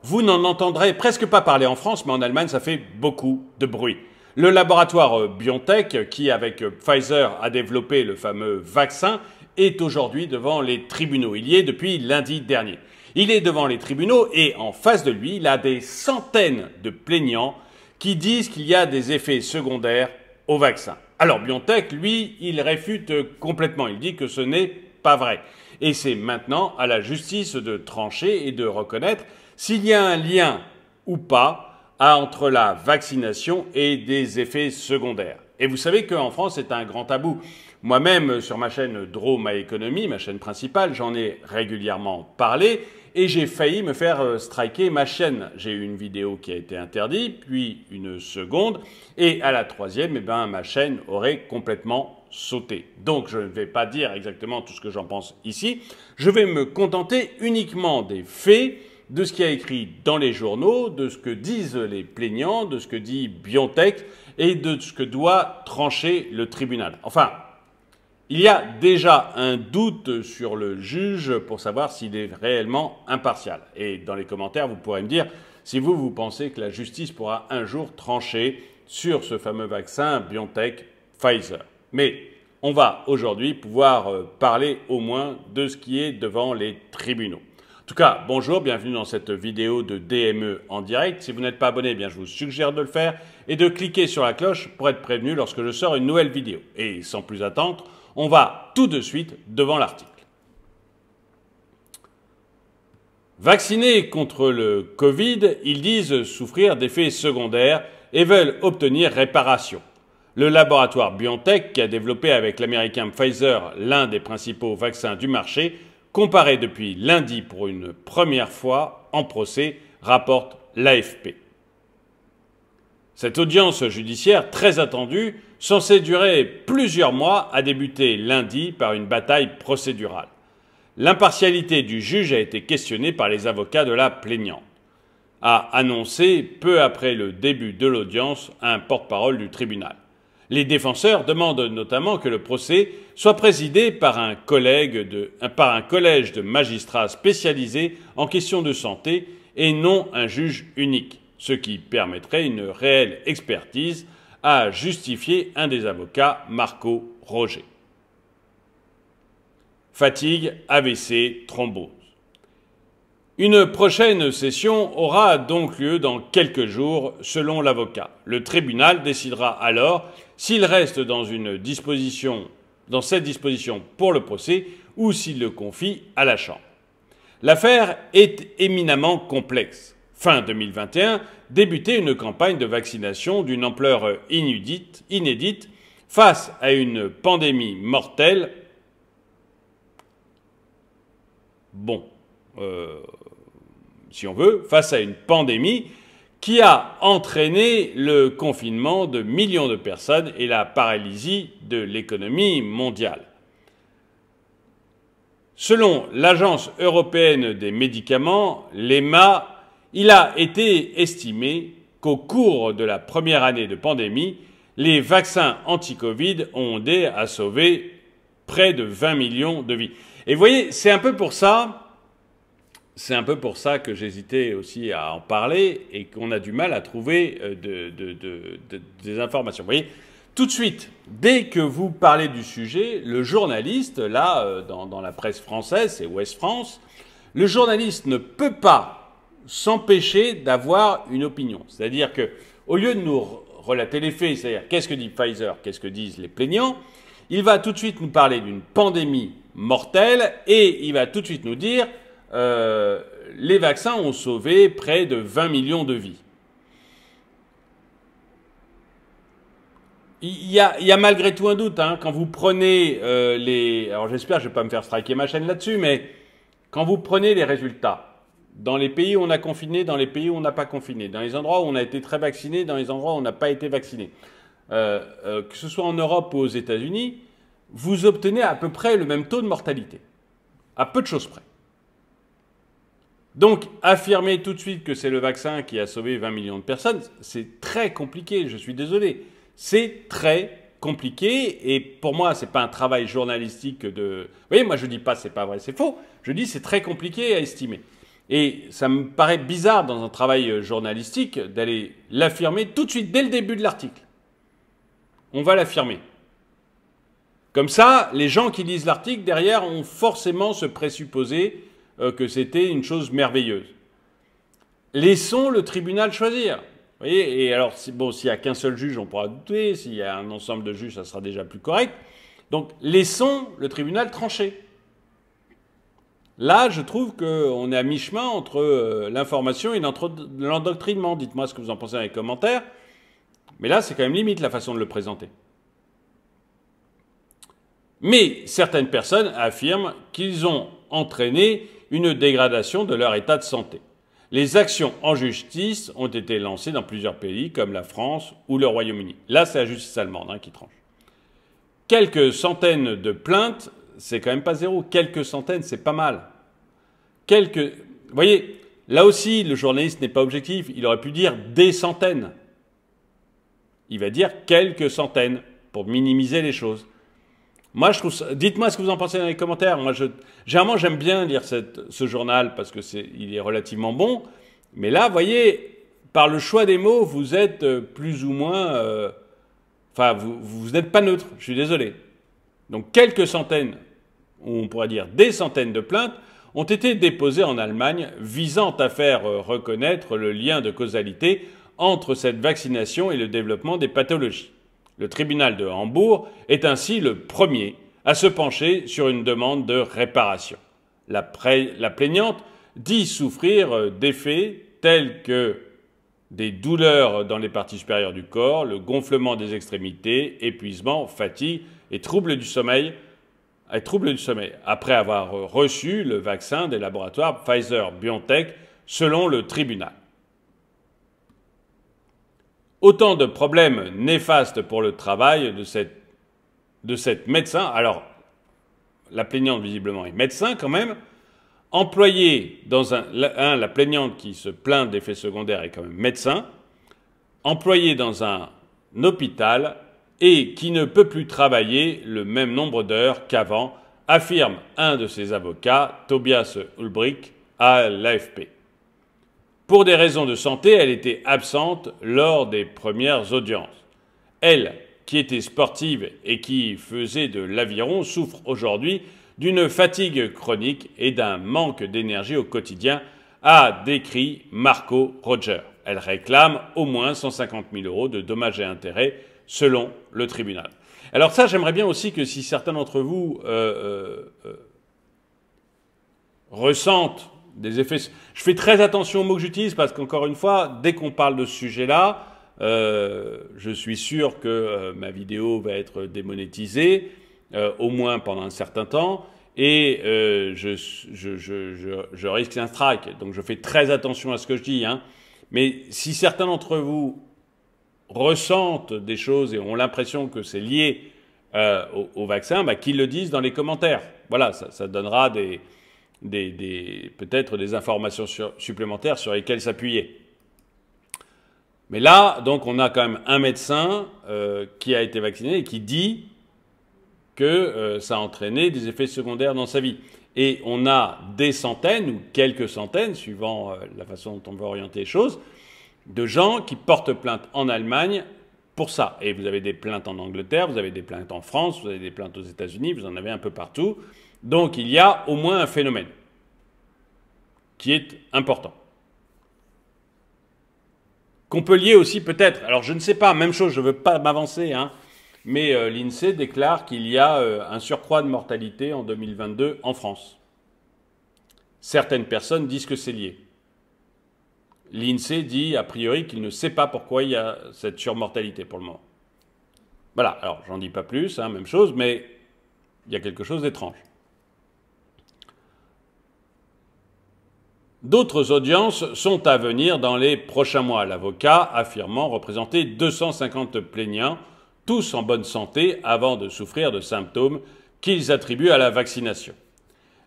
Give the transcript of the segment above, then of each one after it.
vous n'en entendrez presque pas parler en France, mais en Allemagne, ça fait beaucoup de bruit. Le laboratoire BioNTech, qui avec Pfizer a développé le fameux vaccin, est aujourd'hui devant les tribunaux. Il y est depuis lundi dernier. Il est devant les tribunaux et en face de lui, il a des centaines de plaignants qui disent qu'il y a des effets secondaires au vaccin. Alors BioNTech, lui, il réfute complètement. Il dit que ce n'est pas vrai. Et c'est maintenant à la justice de trancher et de reconnaître s'il y a un lien ou pas entre la vaccination et des effets secondaires. Et vous savez qu'en France, c'est un grand tabou. Moi-même, sur ma chaîne Draw My Economy, ma chaîne principale, j'en ai régulièrement parlé et j'ai failli me faire striker ma chaîne. J'ai eu une vidéo qui a été interdite, puis une seconde, et à la troisième, ma chaîne aurait complètement sauté. Donc je ne vais pas dire exactement tout ce que j'en pense ici, je vais me contenter uniquement des faits, de ce qui est écrit dans les journaux, de ce que disent les plaignants, de ce que dit BioNTech et de ce que doit trancher le tribunal. Enfin, il y a déjà un doute sur le juge pour savoir s'il est réellement impartial. Et dans les commentaires, vous pourrez me dire si vous pensez que la justice pourra un jour trancher sur ce fameux vaccin BioNTech Pfizer. Mais on va aujourd'hui pouvoir parler au moins de ce qui est devant les tribunaux. En tout cas, bonjour, bienvenue dans cette vidéo de DME en direct. Si vous n'êtes pas abonné, je vous suggère de le faire et de cliquer sur la cloche pour être prévenu lorsque je sors une nouvelle vidéo. Et sans plus attendre, on va tout de suite devant l'article. Vaccinés contre le Covid, ils disent souffrir d'effets secondaires et veulent obtenir réparation. Le laboratoire BioNTech, qui a développé avec l'américain Pfizer l'un des principaux vaccins du marché, comparé depuis lundi pour une première fois en procès, rapporte l'AFP. Cette audience judiciaire très attendue, censée durer plusieurs mois, a débuté lundi par une bataille procédurale. L'impartialité du juge a été questionnée par les avocats de la plaignante, a annoncé peu après le début de l'audience un porte-parole du tribunal. Les défenseurs demandent notamment que le procès soit présidé par un collège de magistrats spécialisés en questions de santé et non un juge unique, ce qui permettrait une réelle expertise, a justifié un des avocats, Marco Roger. Fatigue, AVC, thrombose. Une prochaine session aura donc lieu dans quelques jours, selon l'avocat. Le tribunal décidera alors s'il reste dans cette disposition pour le procès ou s'il le confie à la Chambre. L'affaire est éminemment complexe. Fin 2021, débutait une campagne de vaccination d'une ampleur inédite face à une pandémie mortelle. Si on veut, face à une pandémie qui a entraîné le confinement de millions de personnes et la paralysie de l'économie mondiale. Selon l'Agence européenne des médicaments, l'EMA, il a été estimé qu'au cours de la première année de pandémie, les vaccins anti-Covid ont aidé à sauver près de 20 millions de vies. Et vous voyez, c'est un peu pour ça que j'hésitais aussi à en parler et qu'on a du mal à trouver des informations. Vous voyez, tout de suite, dès que vous parlez du sujet, le journaliste, là, dans la presse française, c'est Ouest France, le journaliste ne peut pas s'empêcher d'avoir une opinion. C'est-à-dire qu'au lieu de nous relater les faits, c'est-à-dire qu'est-ce que dit Pfizer, qu'est-ce que disent les plaignants, il va tout de suite nous parler d'une pandémie mortelle et il va tout de suite nous dire les vaccins ont sauvé près de 20 millions de vies. Il y a malgré tout un doute, quand vous prenez alors j'espère que je ne vais pas me faire striker ma chaîne là-dessus, mais quand vous prenez les résultats, dans les pays où on a confiné, dans les pays où on n'a pas confiné, dans les endroits où on a été très vacciné, dans les endroits où on n'a pas été vacciné, que ce soit en Europe ou aux États-Unis, vous obtenez à peu près le même taux de mortalité, à peu de choses près. Donc, affirmer tout de suite que c'est le vaccin qui a sauvé 20 millions de personnes, c'est très compliqué, je suis désolé. C'est très compliqué et pour moi, ce n'est pas un travail journalistique de... Vous voyez, moi je ne dis pas c'est pas vrai, c'est faux. Je dis c'est très compliqué à estimer. Et ça me paraît bizarre dans un travail journalistique d'aller l'affirmer tout de suite, dès le début de l'article. On va l'affirmer. Comme ça, les gens qui lisent l'article, derrière, ont forcément ce présupposé que c'était une chose merveilleuse. Laissons le tribunal choisir. Vous voyez, et alors, bon, s'il n'y a qu'un seul juge, on pourra douter. S'il y a un ensemble de juges, ça sera déjà plus correct. Donc, laissons le tribunal trancher. Là, je trouve qu'on est à mi-chemin entre l'information et l'endoctrinement. Dites-moi ce que vous en pensez dans les commentaires. Mais là, c'est quand même limite la façon de le présenter. Mais certaines personnes affirment qu'ils ont entraîné une dégradation de leur état de santé. Les actions en justice ont été lancées dans plusieurs pays comme la France ou le Royaume-Uni. Là, c'est la justice allemande qui tranche. Quelques centaines de plaintes, c'est quand même pas zéro. Quelques centaines, c'est pas mal. Vous voyez, là aussi, le journaliste n'est pas objectif. Il aurait pu dire des centaines. Il va dire quelques centaines pour minimiser les choses. Moi, je trouve ça... Dites-moi ce que vous en pensez dans les commentaires. Moi, généralement, j'aime bien lire ce journal parce que il est relativement bon. Mais là, vous voyez, par le choix des mots, vous êtes plus ou moins... Enfin, vous n'êtes pas neutre. Je suis désolé. Donc, quelques centaines, ou on pourrait dire des centaines de plaintes, ont été déposées en Allemagne visant à faire reconnaître le lien de causalité entre cette vaccination et le développement des pathologies. Le tribunal de Hambourg est ainsi le premier à se pencher sur une demande de réparation. La plaignante dit souffrir d'effets tels que des douleurs dans les parties supérieures du corps, le gonflement des extrémités, épuisement, fatigue et troubles du sommeil, après avoir reçu le vaccin des laboratoires Pfizer-BioNTech, selon le tribunal. Autant de problèmes néfastes pour le travail de cette médecin. Alors, la plaignante, visiblement, est médecin quand même. Employée dans la plaignante qui se plaint d'effets secondaires est quand même médecin. Employée dans un hôpital et qui ne peut plus travailler le même nombre d'heures qu'avant, affirme un de ses avocats, Tobias Ulbrich, à l'AFP. Pour des raisons de santé, elle était absente lors des premières audiences. Elle, qui était sportive et qui faisait de l'aviron, souffre aujourd'hui d'une fatigue chronique et d'un manque d'énergie au quotidien, a décrit Marco Roger. Elle réclame au moins 150 000 € de dommages et intérêts, selon le tribunal. Alors ça, j'aimerais bien aussi que si certains d'entre vous ressentent des effets... Je fais très attention aux mots que j'utilise parce qu'encore une fois, dès qu'on parle de ce sujet-là, je suis sûr que ma vidéo va être démonétisée, au moins pendant un certain temps, et je risque un strike. Donc je fais très attention à ce que je dis. Mais si certains d'entre vous ressentent des choses et ont l'impression que c'est lié au vaccin, qu'ils le disent dans les commentaires. Voilà, ça donnera peut-être des informations supplémentaires sur lesquelles s'appuyer. Mais là, donc, on a quand même un médecin qui a été vacciné et qui dit que ça a entraîné des effets secondaires dans sa vie. Et on a des centaines ou quelques centaines, suivant la façon dont on va orienter les choses, de gens qui portent plainte en Allemagne pour ça. Et vous avez des plaintes en Angleterre, vous avez des plaintes en France, vous avez des plaintes aux États-Unis, vous en avez un peu partout. Donc il y a au moins un phénomène qui est important. Qu'on peut lier aussi peut-être, alors je ne sais pas, même chose, je ne veux pas m'avancer, mais l'INSEE déclare qu'il y a un surcroît de mortalité en 2022 en France. Certaines personnes disent que c'est lié. L'INSEE dit a priori qu'il ne sait pas pourquoi il y a cette surmortalité pour le moment. Voilà, alors j'en dis pas plus, même chose, mais il y a quelque chose d'étrange. D'autres audiences sont à venir dans les prochains mois, l'avocat affirmant représenter 250 plaignants, tous en bonne santé, avant de souffrir de symptômes qu'ils attribuent à la vaccination.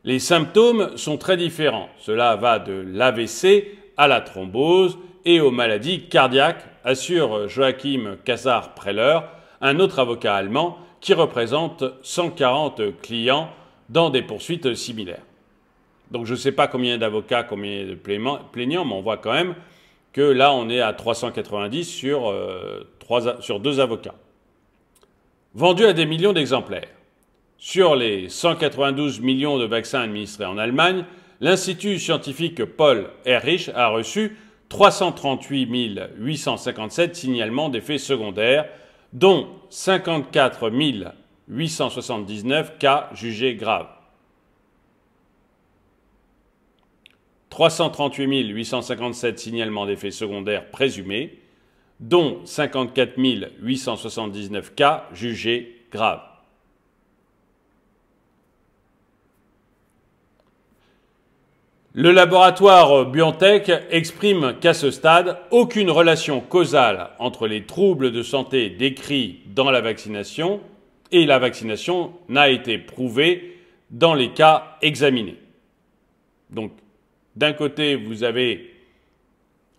Les symptômes sont très différents. Cela va de l'AVC à la thrombose et aux maladies cardiaques, assure Joachim Casar-Preller, un autre avocat allemand qui représente 140 clients dans des poursuites similaires. Donc je ne sais pas combien d'avocats, combien de plaignants, mais on voit quand même que là, on est à 390 sur 2 avocats. Vendu à des millions d'exemplaires. Sur les 192 millions de vaccins administrés en Allemagne, l'Institut scientifique Paul Ehrlich a reçu 338 857 signalements d'effets secondaires, dont 54 879 cas jugés graves. 338 857 signalements d'effets secondaires présumés, dont 54 879 cas jugés graves. Le laboratoire BioNTech exprime qu'à ce stade, aucune relation causale entre les troubles de santé décrits dans la vaccination et la vaccination n'a été prouvée dans les cas examinés. Donc, d'un côté, vous avez,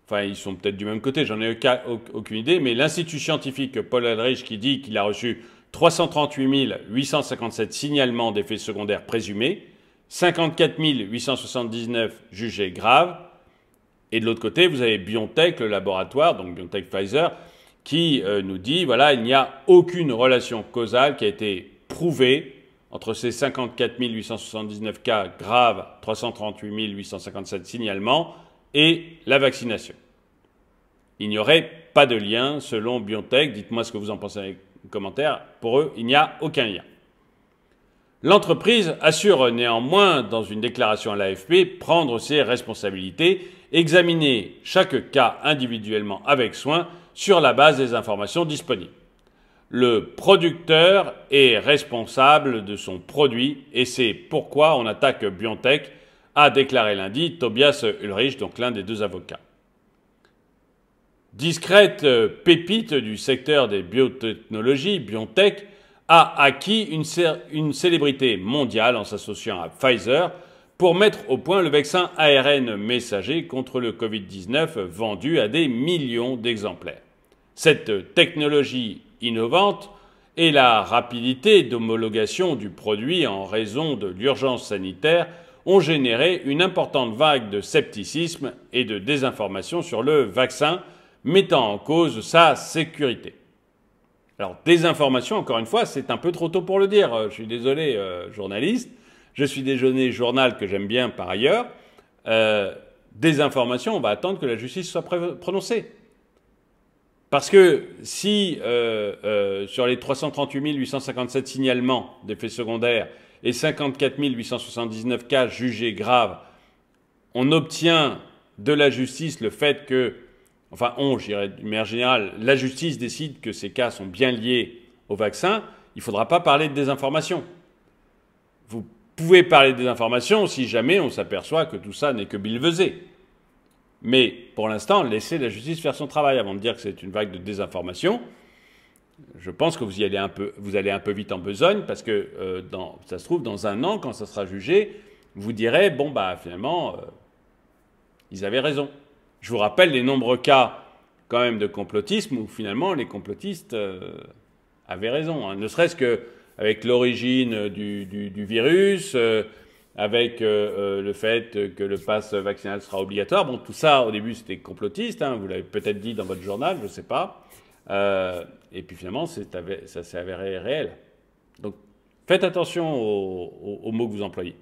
enfin ils sont peut-être du même côté, j'en ai aucune idée, mais l'Institut scientifique Paul Ehrlich qui dit qu'il a reçu 338 857 signalements d'effets secondaires présumés, 54 879 jugés graves, et de l'autre côté, vous avez BioNTech, le laboratoire, donc BioNTech Pfizer, qui nous dit, voilà, il n'y a aucune relation causale qui a été prouvée entre ces 54 879 cas graves, 338 857 signalements, et la vaccination. Il n'y aurait pas de lien selon BioNTech. Dites-moi ce que vous en pensez dans les commentaires. Pour eux, il n'y a aucun lien. L'entreprise assure néanmoins, dans une déclaration à l'AFP, prendre ses responsabilités, examiner chaque cas individuellement avec soin sur la base des informations disponibles. Le producteur est responsable de son produit et c'est pourquoi on attaque BioNTech, a déclaré lundi Tobias Ulrich, donc l'un des 2 avocats. Discrète pépite du secteur des biotechnologies, BioNTech a acquis une célébrité mondiale en s'associant à Pfizer pour mettre au point le vaccin ARN messager contre le Covid-19 vendu à des millions d'exemplaires. Cette technologie innovante et la rapidité d'homologation du produit en raison de l'urgence sanitaire ont généré une importante vague de scepticisme et de désinformation sur le vaccin, mettant en cause sa sécurité. Alors, désinformation, encore une fois, c'est un peu trop tôt pour le dire. Je suis désolé, journaliste. Je suis déjeuner journal que j'aime bien par ailleurs. Désinformation, on va attendre que la justice soit prononcée. Parce que si sur les 338 857 signalements d'effets secondaires et 54 879 cas jugés graves, on obtient de la justice le fait que, enfin je dirais de manière générale, la justice décide que ces cas sont bien liés au vaccin, il ne faudra pas parler de désinformation. Vous pouvez parler de désinformation si jamais on s'aperçoit que tout ça n'est que billevesé. Mais pour l'instant, laissez la justice faire son travail avant de dire que c'est une vague de désinformation. Je pense que vous allez un peu vite en besogne parce que ça se trouve dans un an, quand ça sera jugé, vous direz bon bah finalement ils avaient raison. Je vous rappelle les nombreux cas quand même de complotisme où finalement les complotistes avaient raison, hein. Ne serait-ce qu'avec l'origine du virus. Avec le fait que le pass vaccinal sera obligatoire. Bon, tout ça, au début, c'était complotiste, hein, vous l'avez peut-être dit dans votre journal, je ne sais pas. Et puis finalement, ça s'est avéré réel. Donc, faites attention aux mots que vous employez.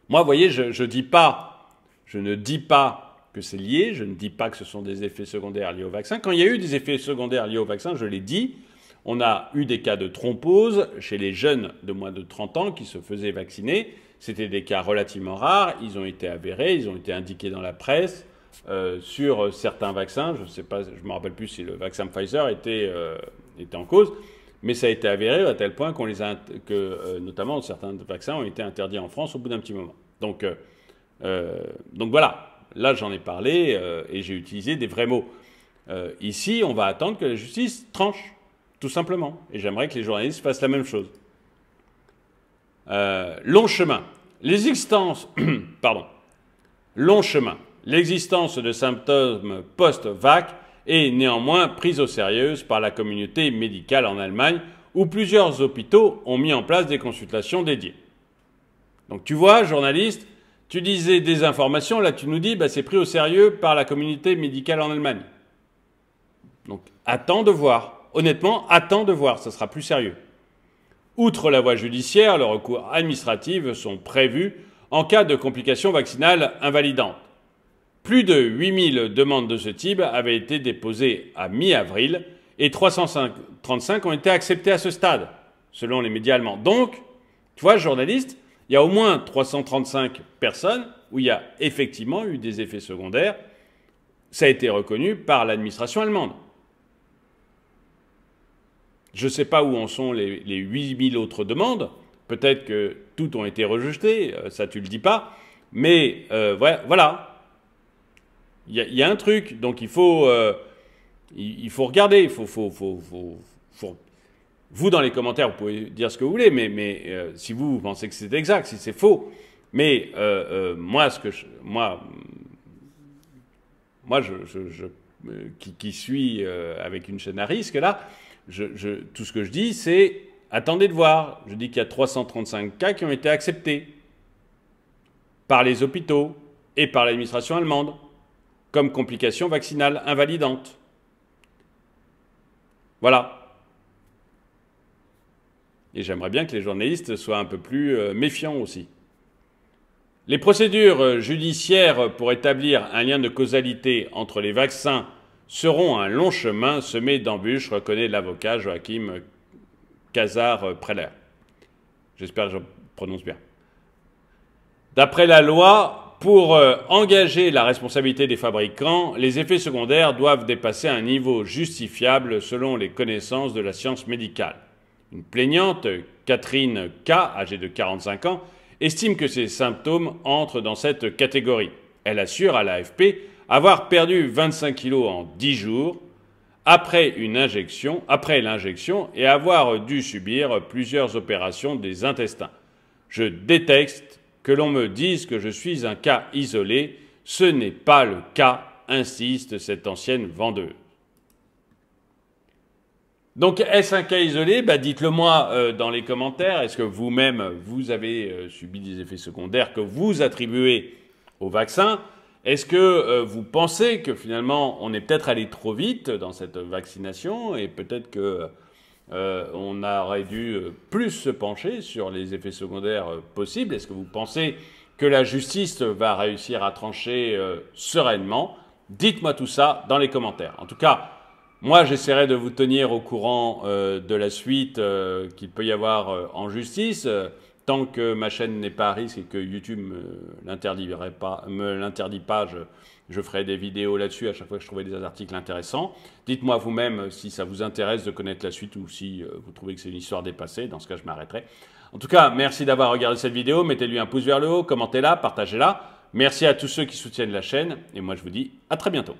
Moi, vous voyez, je ne dis pas que c'est lié, je ne dis pas que ce sont des effets secondaires liés au vaccin. Quand il y a eu des effets secondaires liés au vaccin, je l'ai dit, on a eu des cas de thrombose chez les jeunes de moins de 30 ans qui se faisaient vacciner. C'était des cas relativement rares. Ils ont été avérés, ils ont été indiqués dans la presse sur certains vaccins. Je ne sais pas, je ne me rappelle plus si le vaccin Pfizer était en cause, mais ça a été avéré à tel point que notamment certains vaccins ont été interdits en France au bout d'un petit moment. Donc voilà, là j'en ai parlé et j'ai utilisé des vrais mots. Ici, on va attendre que la justice tranche. Tout simplement. Et j'aimerais que les journalistes fassent la même chose. Long chemin. Long chemin. L'existence de symptômes post-vac est néanmoins prise au sérieux par la communauté médicale en Allemagne, où plusieurs hôpitaux ont mis en place des consultations dédiées. Donc tu vois, journaliste, tu disais des informations, là tu nous dis, bah, c'est pris au sérieux par la communauté médicale en Allemagne. Donc attends de voir. Honnêtement, attends de voir, ça sera plus sérieux. Outre la voie judiciaire, le recours administratif sont prévus en cas de complications vaccinales invalidantes. Plus de 8000 demandes de ce type avaient été déposées à mi-avril et 335 ont été acceptées à ce stade, selon les médias allemands. Donc, tu vois, journaliste, il y a au moins 335 personnes où il y a effectivement eu des effets secondaires. Ça a été reconnu par l'administration allemande. Je ne sais pas où en sont les 8000 autres demandes. Peut-être que toutes ont été rejetées, ça tu le dis pas. Mais voilà. Il y a un truc, donc il faut regarder. Vous, dans les commentaires, vous pouvez dire ce que vous voulez, mais si vous pensez que c'est exact, si c'est faux. Mais moi, qui suis avec une chaîne à risque, là, tout ce que je dis, c'est attendez de voir. Je dis qu'il y a 335 cas qui ont été acceptés par les hôpitaux et par l'administration allemande comme complications vaccinales invalidantes. Voilà. Et j'aimerais bien que les journalistes soient un peu plus méfiants aussi. Les procédures judiciaires pour établir un lien de causalité entre les vaccins seront un long chemin semé d'embûches, reconnaît l'avocat Joachim Kazar-Preller. J'espère que je prononce bien. D'après la loi, pour engager la responsabilité des fabricants, les effets secondaires doivent dépasser un niveau justifiable selon les connaissances de la science médicale. Une plaignante, Catherine K., âgée de 45 ans, estime que ces symptômes entrent dans cette catégorie. Elle assure à l'AFP avoir perdu 25 kilos en 10 jours après l'injection et avoir dû subir plusieurs opérations des intestins. Je déteste que l'on me dise que je suis un cas isolé. Ce n'est pas le cas, insiste cette ancienne vendeuse. Donc, est-ce un cas isolé? Dites-le moi dans les commentaires. Est-ce que vous-même, vous avez subi des effets secondaires que vous attribuez au vaccin? Est-ce que vous pensez que finalement, on est peut-être allé trop vite dans cette vaccination et peut-être que on aurait dû plus se pencher sur les effets secondaires possibles? Est-ce que vous pensez que la justice va réussir à trancher sereinement? Dites-moi tout ça dans les commentaires. En tout cas, moi, j'essaierai de vous tenir au courant de la suite qu'il peut y avoir en justice. Tant que ma chaîne n'est pas à risque et que YouTube me l'interdit pas, je ferai des vidéos là-dessus à chaque fois que je trouverai des articles intéressants. Dites-moi vous-même si ça vous intéresse de connaître la suite ou si vous trouvez que c'est une histoire dépassée. Dans ce cas, je m'arrêterai. En tout cas, merci d'avoir regardé cette vidéo. Mettez-lui un pouce vers le haut, commentez-la, partagez-la. Merci à tous ceux qui soutiennent la chaîne. Et moi, je vous dis à très bientôt.